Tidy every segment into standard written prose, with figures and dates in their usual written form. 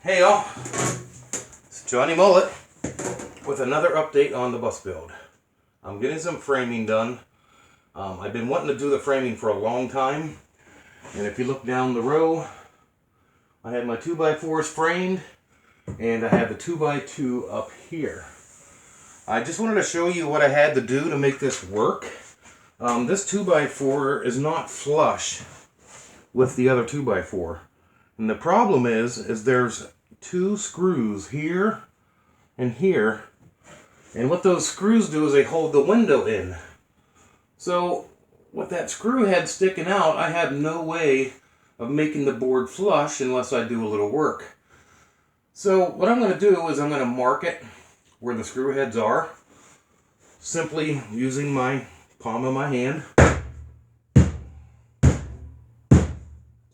Hey y'all, it's Johnny Mullet with another update on the bus build. I'm getting some framing done. I've been wanting to do the framing for a long time, and if you look down the row, I had my 2x4s framed, and I have the 2x2 up here. I just wanted to show you what I had to do to make this work. This 2x4 is not flush with the other 2x4. And the problem is there's two screws here and here. And what those screws do is they hold the window in. So with that screw head sticking out, I have no way of making the board flush unless I do a little work. So what I'm going to do is I'm going to mark it where the screw heads are, simply using my palm of my hand.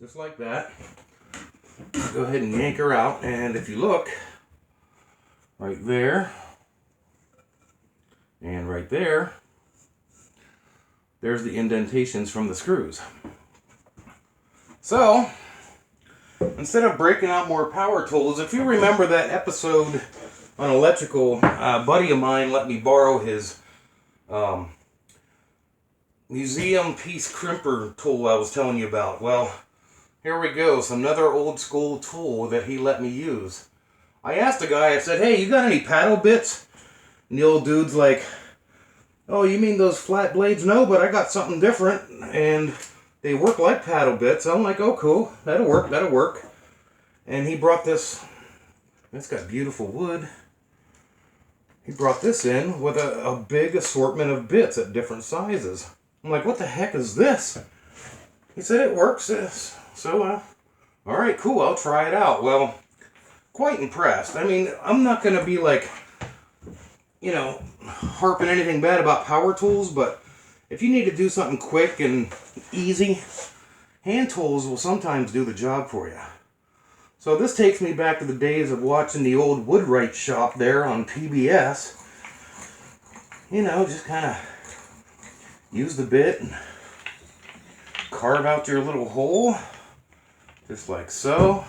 Just like that. Go ahead and yank her out, and if you look, right there, and right there, there's the indentations from the screws. So, instead of breaking out more power tools, if you remember that episode on electrical, a buddy of mine let me borrow his museum piece crimper tool I was telling you about. Well, here we go, another old school tool that he let me use. I asked the guy, I said, hey, you got any paddle bits? And the old dude's like, oh, you mean those flat blades? No, but I got something different, and they work like paddle bits. I'm like, oh, cool, that'll work. And he brought this, it's got beautiful wood. He brought this in with a big assortment of bits at different sizes. I'm like, what the heck is this? He said it works. So, all right, cool, I'll try it out. Well, quite impressed. I mean, I'm not going to be like, harping anything bad about power tools, but if you need to do something quick and easy, hand tools will sometimes do the job for you. So this takes me back to the days of watching the old Woodwright shop there on PBS. Just kind of use the bit and carve out your little hole. Just like so.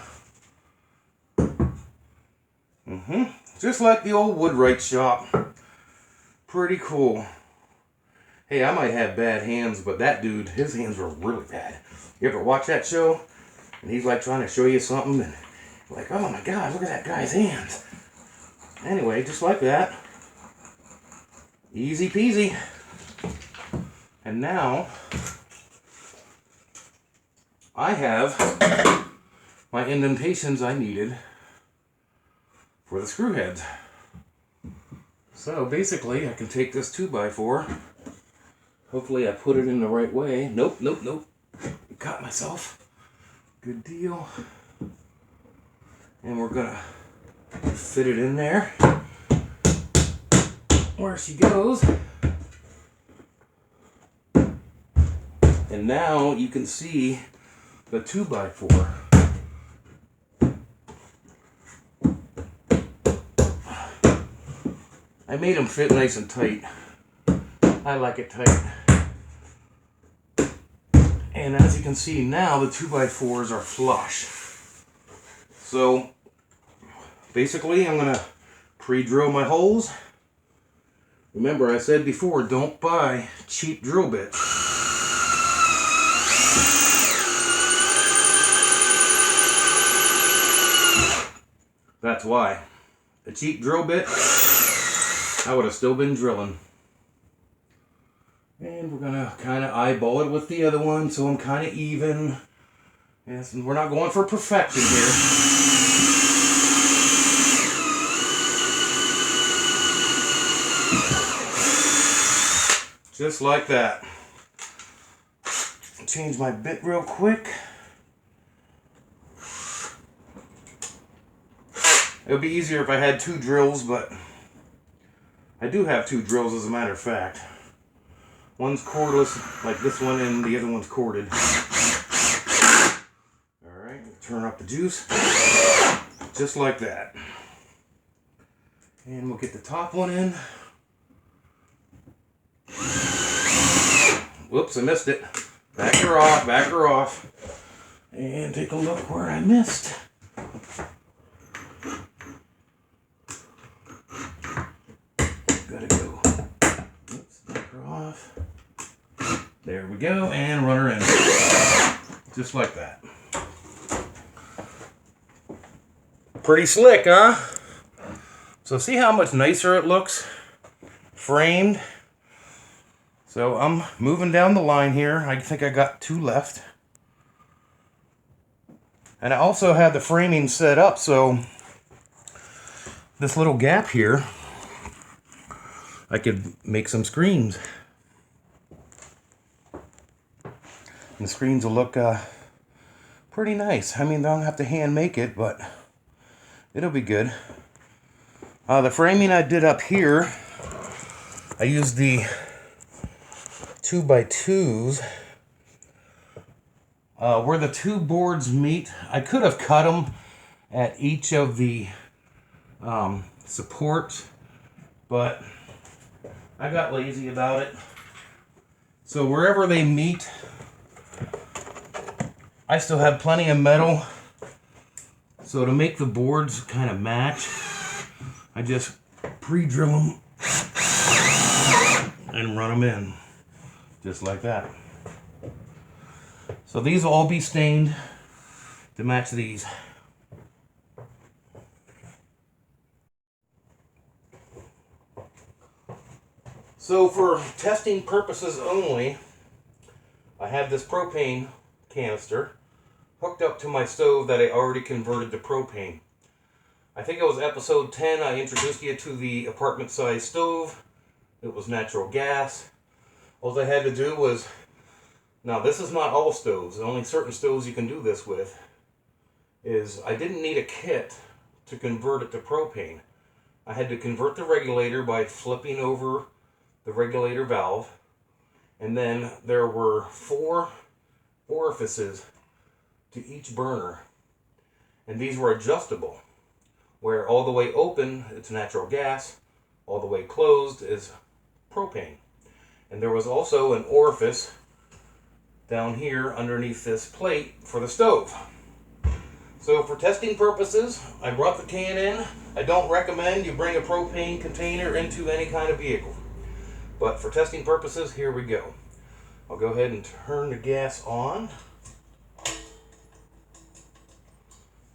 Just like the old Woodwright shop. Pretty cool. Hey, I might have bad hands, but that dude, his hands were really bad. You ever watch that show? And he's like trying to show you something, and you're like, oh my God, look at that guy's hands. Anyway, just like that. Easy peasy. And now I have my indentations I needed for the screw heads. So basically I can take this 2x4. Hopefully I put it in the right way. Nope. Got myself. Good deal. And we're gonna fit it in there where she goes. And now you can see the 2x4. I made them fit nice and tight. I like it tight. And as you can see now, the 2x4s are flush. So basically I'm gonna pre-drill my holes. Remember, I said before, don't buy cheap drill bits. That's why. A cheap drill bit, I would have still been drilling. And we're gonna kind of eyeball it with the other one so I'm kind of even. Yes, and we're not going for perfection here. Just like that. Change my bit real quick. It would be easier if I had two drills, but I do have two drills as a matter of fact. One's cordless, like this one, and the other one's corded. Alright, turn up the juice. Just like that. And we'll get the top one in. Whoops, I missed it. Back her off. And take a look where I missed. Just like that. Pretty slick, huh? So see how much nicer it looks framed? So I'm moving down the line here. I think I got 2 left. And I also had the framing set up so this little gap here, I could make some screens. And the screens will look pretty nice. I mean, I don't have to hand make it, but it'll be good. The framing I did up here, I used the 2x2s. Where the 2 boards meet, I could have cut them at each of the supports, but I got lazy about it. So wherever they meet, I still have plenty of metal. So to make the boards kind of match, I just pre-drill them and run them in, just like that. So these will all be stained to match these. So for testing purposes only, I have this propane canister hooked up to my stove that I already converted to propane. I think it was episode 10, I introduced you to the apartment size stove. It was natural gas. All I had to do was, now this is not all stoves, only certain stoves you can do this with, is I didn't need a kit to convert it to propane. I had to convert the regulator by flipping over the regulator valve, and then there were 4 orifices to each burner, and these were adjustable, where all the way open it's natural gas, all the way closed is propane. And there was also an orifice down here underneath this plate for the stove. So for testing purposes, I brought the can in. I don't recommend you bring a propane container into any kind of vehicle, but for testing purposes, here we go. I'll go ahead and turn the gas on,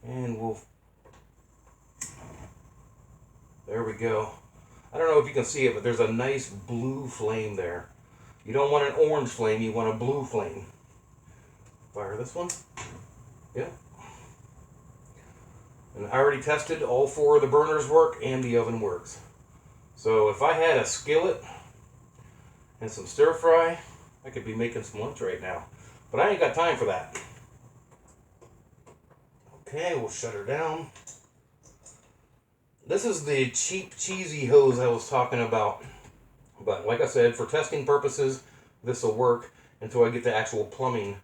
and there we go. I don't know if you can see it, but there's a nice blue flame there. You don't want an orange flame, you want a blue flame. Fire this one. Yeah. And I already tested all 4 of the burners work and the oven works. So if I had a skillet and some stir fry, I could be making some lunch right now. But I ain't got time for that. Okay, we'll shut her down. This is the cheap, cheesy hose I was talking about. But like I said, for testing purposes, this will work until I get the actual plumbing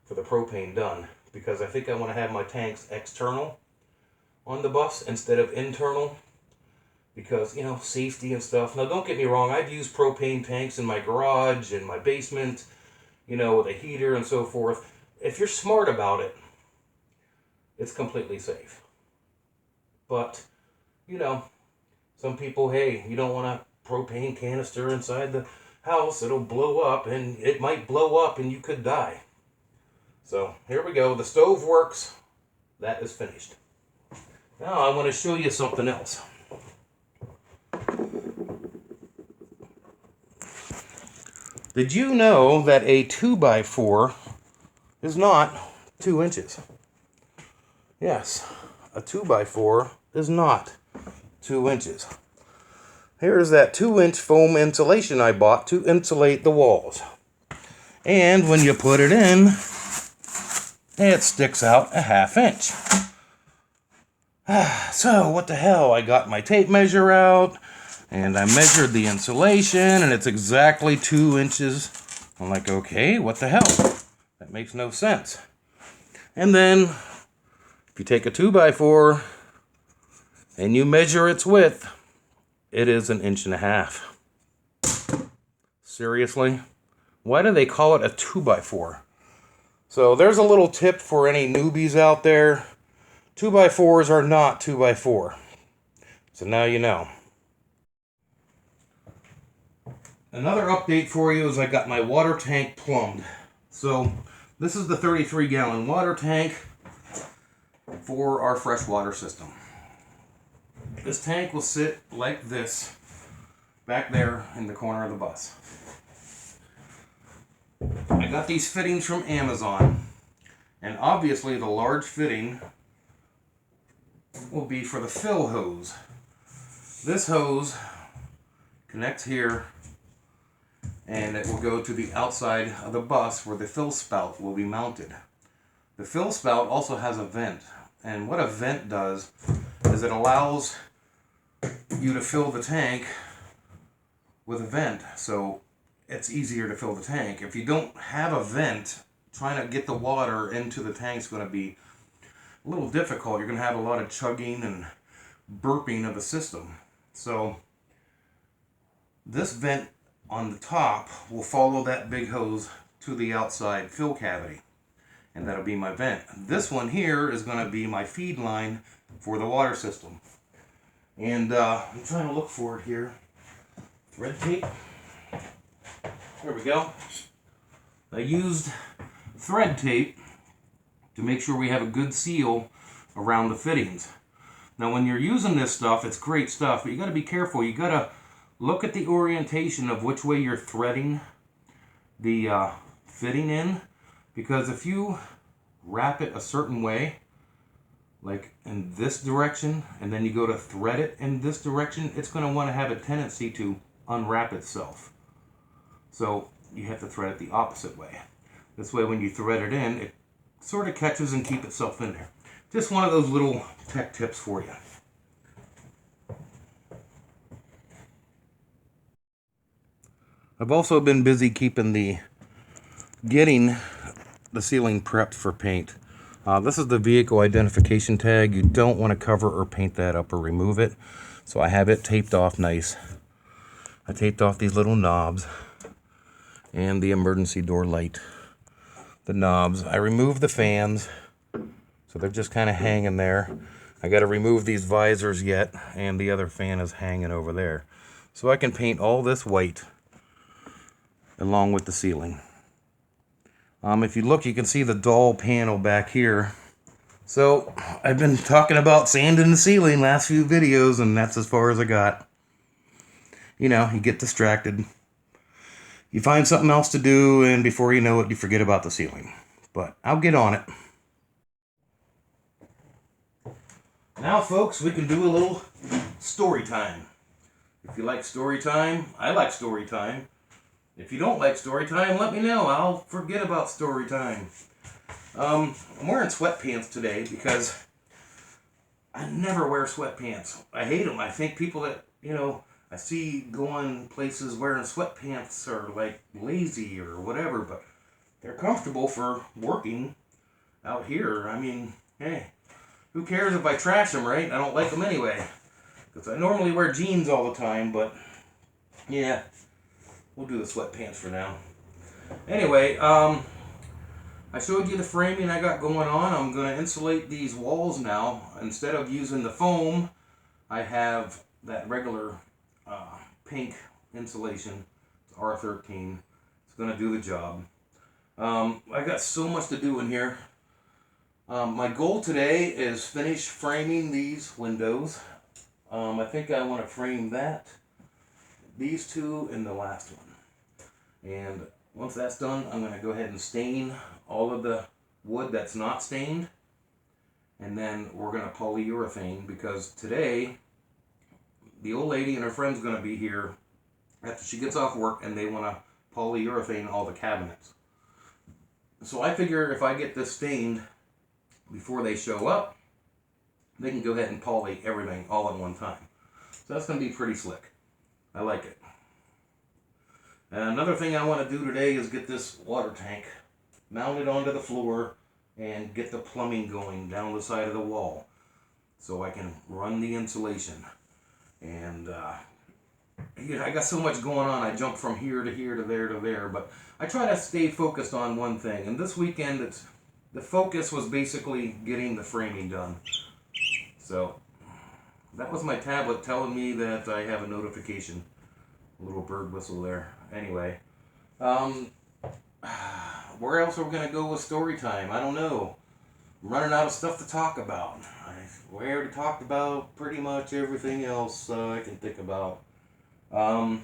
for the propane done. Because I think I want to have my tanks external on the bus instead of internal. Because, you know, safety and stuff. Now, don't get me wrong, I've used propane tanks in my garage, in my basement, you know, with a heater and so forth. If you're smart about it, it's completely safe. But, you know, some people, hey, you don't want a propane canister inside the house. It'll blow up, and it might blow up, and you could die. So, here we go. The stove works. That is finished. Now, I want to show you something else. Did you know that a 2x4 is not 2 inches? Yes, a 2x4 is not 2 inches. Here's that 2-inch foam insulation I bought to insulate the walls. And when you put it in, it sticks out a 1/2 inch. So what the hell? I got my tape measure out, and I measured the insulation, and it's exactly 2 inches. I'm like, okay, what the hell? That makes no sense. And then, if you take a 2x4 and you measure its width, it is 1.5 inches. Seriously? Why do they call it a 2x4? So there's a little tip for any newbies out there. 2x4s are not 2x4. So now you know. Another update for you is I got my water tank plumbed. So This is the 33-gallon water tank for our freshwater system. This tank will sit like this back there in the corner of the bus. I got these fittings from Amazon, and obviously the large fitting will be for the fill hose. This hose connects here, and it will go to the outside of the bus where the fill spout will be mounted. The fill spout also has a vent, and what a vent does is it allows you to fill the tank with a vent, so it's easier to fill the tank. If you don't have a vent, trying to get the water into the tank is going to be a little difficult. You're going to have a lot of chugging and burping of the system. So this vent on the top will follow that big hose to the outside fill cavity, and that'll be my vent. This one here is going to be my feed line for the water system. And I'm trying to look for it here. Thread tape. There we go. I used thread tape to make sure we have a good seal around the fittings. Now when you're using this stuff, it's great stuff, but you got to be careful. You got to look at the orientation of which way you're threading the fitting in, because if you wrap it a certain way, like in this direction, and then you go to thread it in this direction, it's going to want to have a tendency to unwrap itself. So you have to thread it the opposite way. This way when you thread it in, it sort of catches and keeps itself in there. Just one of those little tech tips for you. I've also been busy getting the ceiling prepped for paint. This is the vehicle identification tag. You don't want to cover or paint that up or remove it. So I have it taped off nice. I taped off these little knobs and the emergency door light. The knobs. I removed the fans, so they're just kind of hanging there. I got to remove these visors yet, and the other fan is hanging over there. So I can paint all this white along with the ceiling. If you look, you can see the dull panel back here. So I've been talking about sanding the ceiling last few videos, and that's as far as I got. You know, you get distracted. You find something else to do, and before you know it, you forget about the ceiling. But I'll get on it. Now, folks, we can do a little story time. If you like story time, I like story time. If you don't like story time, let me know. I'll forget about story time. I'm wearing sweatpants today because I never wear sweatpants. I hate them. I think people that, I see going places wearing sweatpants are like lazy or whatever, but they're comfortable for working out here. I mean, hey, who cares if I trash them, right? I don't like them anyway. Because I normally wear jeans all the time, but yeah, we'll do the sweatpants for now. Anyway, I showed you the framing I got going on. I'm going to insulate these walls now. Instead of using the foam, I have that regular pink insulation. It's R13. It's going to do the job. I got so much to do in here. My goal today is finish framing these windows. I think I want to frame these two, and the last one. And once that's done, I'm going to go ahead and stain all of the wood that's not stained. And then we're going to polyurethane, because today the old lady and her friend's going to be here after she gets off work, and they want to polyurethane all the cabinets. So I figure if I get this stained before they show up, they can go ahead and poly everything all at one time. So that's going to be pretty slick. I like it. And another thing I want to do today is get this water tank mounted onto the floor and get the plumbing going down the side of the wall so I can run the insulation. And I got so much going on. I jump from here to here to there to there, but I try to stay focused on one thing. And this weekend, the focus was basically getting the framing done. So that was my tablet telling me that I have a notification. A little bird whistle there. Anyway, where else are we going to go with story time? I don't know. I'm running out of stuff to talk about. We already talked about pretty much everything else I can think about. All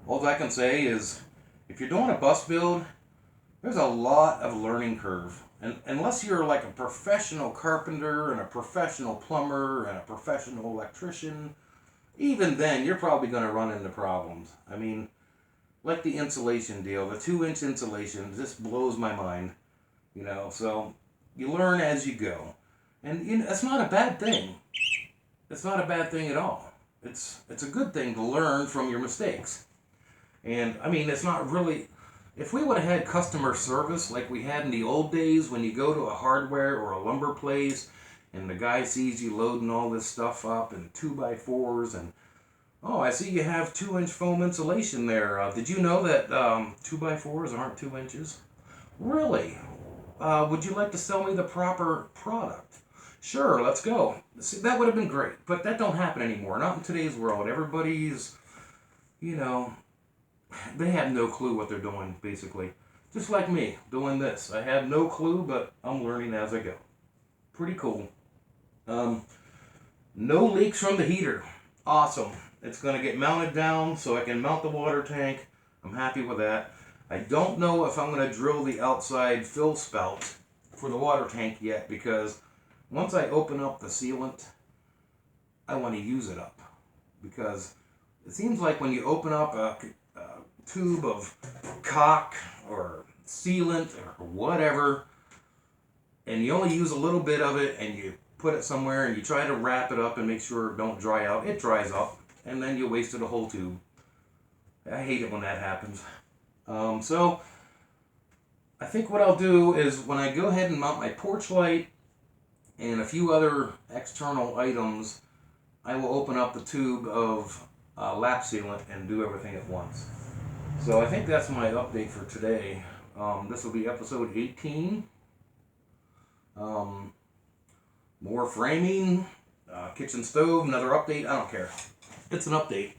I can say is, if you're doing a bus build, there's a lot of learning curve. And unless you're like a professional carpenter and a professional plumber and a professional electrician, even then you're probably going to run into problems. I mean, like the insulation deal, the 2-inch insulation just blows my mind. So you learn as you go. And that's not a bad thing. It's not a bad thing at all. It's a good thing to learn from your mistakes. And I mean, it's not really... If we would have had customer service like we had in the old days, when you go to a hardware or a lumber place and the guy sees you loading all this stuff up and 2x4s and, oh, I see you have 2-inch foam insulation there. Did you know that 2x4s aren't 2 inches? Really? Would you like to sell me the proper product? Sure, let's go. See, that would have been great, but that don't happen anymore. Not in today's world. Everybody's, they have no clue what they're doing, basically. Just like me, doing this. I have no clue, but I'm learning as I go. Pretty cool. No leaks from the heater. Awesome. It's going to get mounted down so I can mount the water tank. I'm happy with that. I don't know if I'm going to drill the outside fill spout for the water tank yet, because once I open up the sealant, I want to use it up. Because it seems like when you open up a tube of caulk or sealant or whatever, and you only use a little bit of it and you put it somewhere and you try to wrap it up and make sure it don't dry out, it dries up and then you wasted a whole tube. I hate it when that happens. So I think what I'll do is, when I go ahead and mount my porch light and a few other external items, I will open up the tube of lap sealant and do everything at once. So I think that's my update for today. This will be episode 18. More framing, kitchen stove, another update. I don't care. It's an update.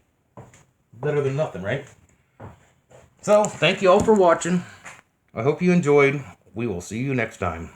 Better than nothing, right? So, thank you all for watching. I hope you enjoyed. We will see you next time.